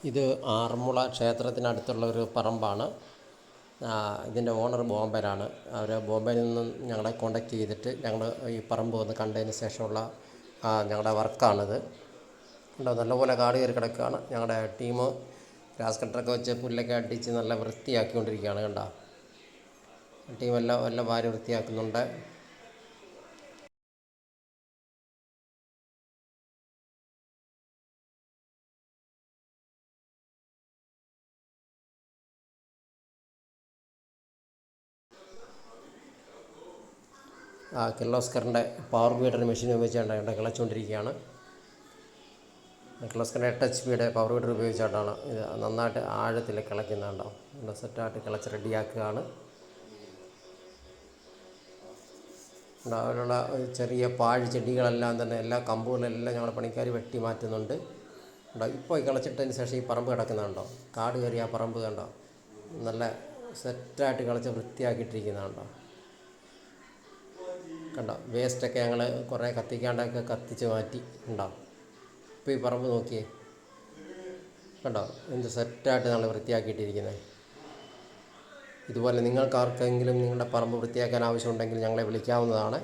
ഇത് ആറന്മുള ക്ഷേത്രത്തിനടുത്തുള്ള ഒരു പറമ്പാണ്. ഇതിൻ്റെ ഓണർ ബോംബെയിലാണ്. അവർ ബോംബെയിൽ നിന്നും ഞങ്ങളെ കോണ്ടാക്ട് ചെയ്തിട്ട് ഞങ്ങൾ ഈ പറമ്പ് വന്ന് കണ്ടതിന് ശേഷമുള്ള ഞങ്ങളുടെ വർക്കാണിത്. ഉണ്ടോ, നല്ലപോലെ കാട് കയറി കിടക്കുകയാണ്. ഞങ്ങളുടെ ടീം ഗ്രാസ് കട്ടറൊക്കെ വെച്ച് പുല്ലൊക്കെ അടിച്ച് നല്ല വൃത്തിയാക്കിക്കൊണ്ടിരിക്കുകയാണ്. കണ്ടോ, ടീമെല്ലാം വാരി വൃത്തിയാക്കുന്നുണ്ട്. കിർലോസ്കറിൻ്റെ പവർ വീഡർ മെഷീൻ ഉപയോഗിച്ചാണ് ഇവിടെ കിളച്ചുകൊണ്ടിരിക്കുകയാണ്. കിർലോസ്കറിൻ്റെ 8 HP പവർ വീഡർ ഉപയോഗിച്ചായിട്ടാണ് ഇത് നന്നായിട്ട് ആഴത്തിൽ കിളയ്ക്കുന്നുണ്ടോ. ഇവിടെ സെറ്റായിട്ട് കിളച്ച് റെഡിയാക്കുകയാണ്. അതിലുള്ള ചെറിയ പാഴ് ചെടികളെല്ലാം തന്നെ എല്ലാ കമ്പുകളെല്ലാം ഞങ്ങളുടെ പണിക്കാർ വെട്ടി മാറ്റുന്നുണ്ട്. ഇപ്പോൾ ഈ കിളച്ചിട്ടതിന് ശേഷം ഈ പറമ്പ് കിടക്കുന്നുണ്ടോ, കാട് കയറി ആ പറമ്പ് കണ്ടോ, നല്ല സെറ്റായിട്ട് കിളച്ച് വൃത്തിയാക്കിയിട്ടിരിക്കുന്നുണ്ടോ. കണ്ടോ, വേസ്റ്റൊക്കെ ഞങ്ങൾ കുറേ കത്തിക്കാണ്ടൊക്കെ കത്തിച്ച് മാറ്റി. ഉണ്ടോ, ഇപ്പോൾ ഈ പറമ്പ് നോക്കിയേ, കണ്ടോ എന്ത് സെറ്റായിട്ട് ഞങ്ങൾ വൃത്തിയാക്കിയിട്ടിരിക്കുന്നത്. ഇതുപോലെ നിങ്ങൾക്കാർക്കെങ്കിലും നിങ്ങളുടെ പറമ്പ് വൃത്തിയാക്കാൻ ആവശ്യമുണ്ടെങ്കിൽ ഞങ്ങളെ വിളിക്കാവുന്നതാണ്.